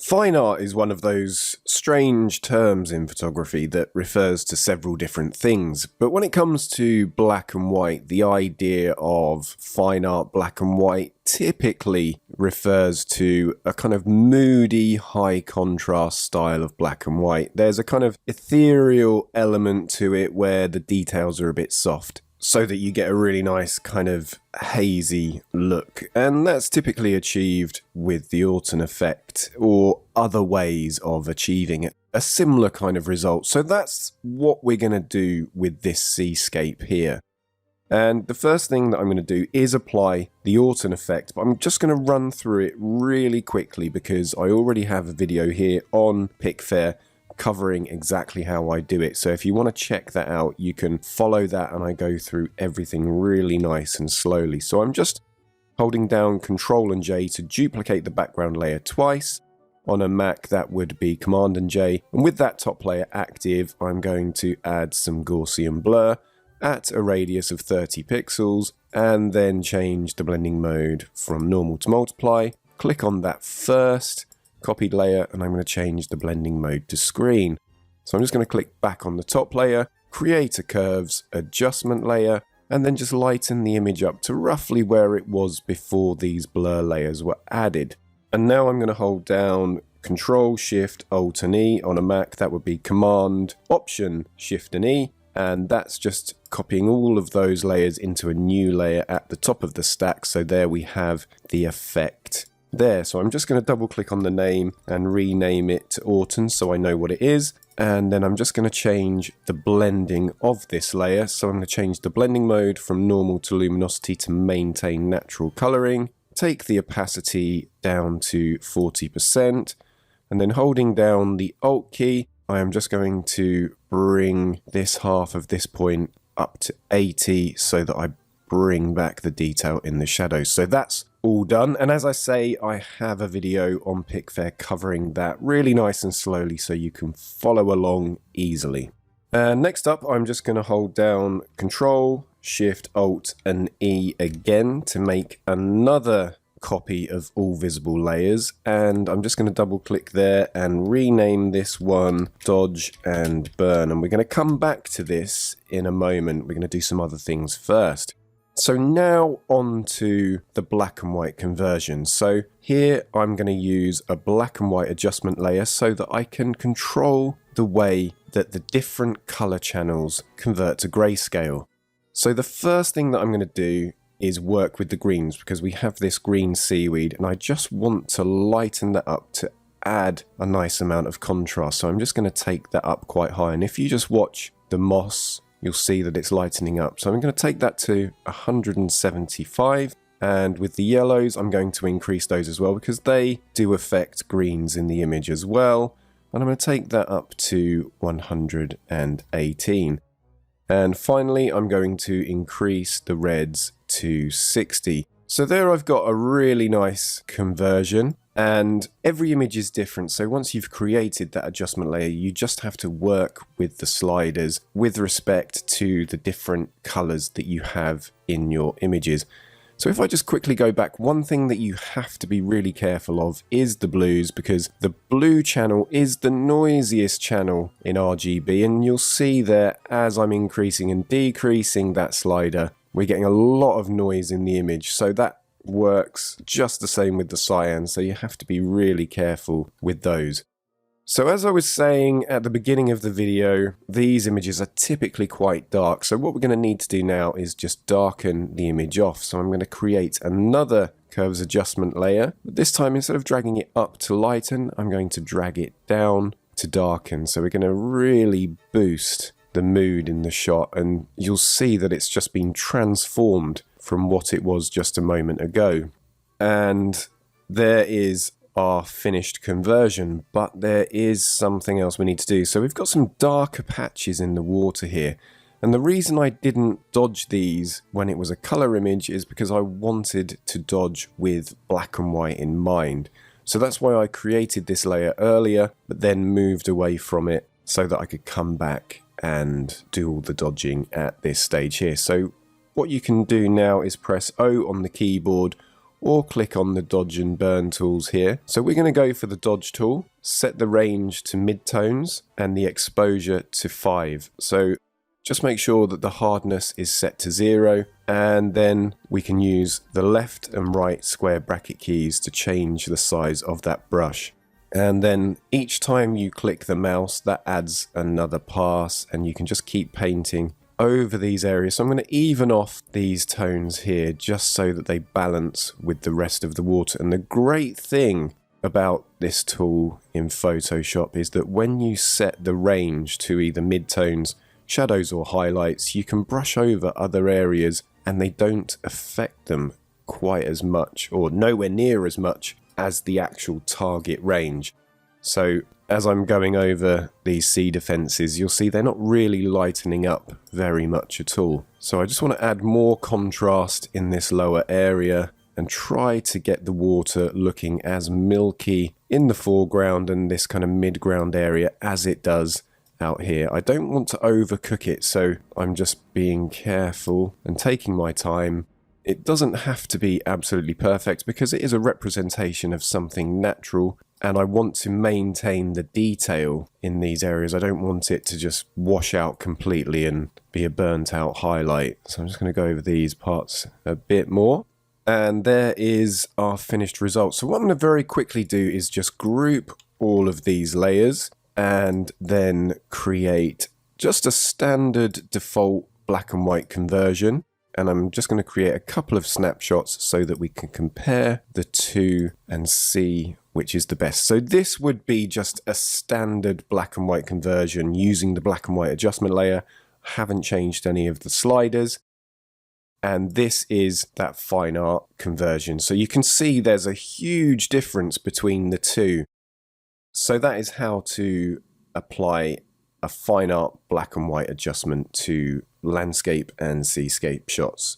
Fine art is one of those strange terms in photography that refers to several different things, but when it comes to black and white, the idea of fine art black and white typically refers to a kind of moody, high contrast style of black and white. There's a kind of ethereal element to it where the details are a bit soft, so that you get a really nice kind of hazy look. And that's typically achieved with the Orton effect or other ways of achieving it. A similar kind of result. So that's what we're going to do with this seascape here. And the first thing that I'm going to do is apply the Orton effect, but I'm just going to run through it really quickly because I already have a video here on Picfair covering exactly how I do it. So if you want to check that out, you can follow that and I go through everything really nice and slowly. So I'm just holding down Control and J to duplicate the background layer twice. On a Mac that would be Command and J, and with that top layer active I'm going to add some Gaussian blur at a radius of 30 pixels and then change the blending mode from normal to multiply. Click on that first copied layer and I'm going to change the blending mode to screen. So I'm just going to click back on the top layer, create a curves adjustment layer, and then just lighten the image up to roughly where it was before these blur layers were added. And now I'm going to hold down Control Shift Alt and E. On a Mac that would be Command Option Shift and E, and that's just copying all of those layers into a new layer at the top of the stack. So there we have the effect there. So I'm just going to double click on the name and rename it to Orton so I know what it is. And then I'm just going to change the blending of this layer. So I'm going to change the blending mode from normal to luminosity to maintain natural coloring. Take the opacity down to 40%. And then holding down the Alt key, I am just going to bring this half of this point up to 80 so that I bring back the detail in the shadows. So that's all done, and as I say, I have a video on Picfair covering that really nice and slowly so you can follow along easily. And next up, I'm just going to hold down Control, Shift, Alt and E again to make another copy of all visible layers, and I'm just going to double click there and rename this one Dodge and Burn, and we're going to come back to this in a moment. We're going to do some other things first. So now on to the black and white conversion. So here I'm going to use a black and white adjustment layer so that I can control the way that the different color channels convert to grayscale. So the first thing that I'm going to do is work with the greens because we have this green seaweed and I just want to lighten that up to add a nice amount of contrast. So I'm just going to take that up quite high, and if you just watch the moss, you'll see that it's lightening up. So I'm going to take that to 175, and with the yellows I'm going to increase those as well because they do affect greens in the image as well, and I'm going to take that up to 118. And finally I'm going to increase the reds to 60. So there I've got a really nice conversion. And every image is different, so once you've created that adjustment layer, you just have to work with the sliders with respect to the different colors that you have in your images. So if I just quickly go back, one thing that you have to be really careful of is the blues, because the blue channel is the noisiest channel in RGB, and you'll see there as I'm increasing and decreasing that slider, we're getting a lot of noise in the image. So that works just the same with the cyan, so you have to be really careful with those. So as I was saying at the beginning of the video, these images are typically quite dark, so what we're going to need to do now is just darken the image off. So I'm going to create another curves adjustment layer, but this time instead of dragging it up to lighten, I'm going to drag it down to darken. So we're going to really boost the mood in the shot, and you'll see that it's just been transformed from what it was just a moment ago. And there is our finished conversion, but there is something else we need to do. So we've got some darker patches in the water here, and the reason I didn't dodge these when it was a color image is because I wanted to dodge with black and white in mind. So that's why I created this layer earlier, but then moved away from it so that I could come back and do all the dodging at this stage here. So what you can do now is press O on the keyboard or click on the dodge and burn tools here. So we're going to go for the dodge tool, set the range to midtones and the exposure to 5. So just make sure that the hardness is set to 0, and then we can use the left and right square bracket keys to change the size of that brush. And then each time you click the mouse, that adds another pass, and you can just keep painting over these areas. So I'm going to even off these tones here just so that they balance with the rest of the water. And the great thing about this tool in Photoshop is that when you set the range to either midtones, shadows or highlights, you can brush over other areas and they don't affect them quite as much, or nowhere near as much, as the actual target range. So as I'm going over these sea defences, you'll see they're not really lightening up very much at all. So I just want to add more contrast in this lower area and try to get the water looking as milky in the foreground and this kind of mid-ground area as it does out here. I don't want to overcook it, so I'm just being careful and taking my time. It doesn't have to be absolutely perfect because it is a representation of something natural, and I want to maintain the detail in these areas. I don't want it to just wash out completely and be a burnt out highlight. So I'm just going to go over these parts a bit more. And there is our finished result. So what I'm going to very quickly do is just group all of these layers and then create just a standard default black and white conversion. And I'm just going to create a couple of snapshots so that we can compare the two and see which is the best. So this would be just a standard black and white conversion using the black and white adjustment layer. I haven't changed any of the sliders. And this is that fine art conversion. So you can see there's a huge difference between the two. So that is how to apply a fine art black and white adjustment to landscape and seascape shots.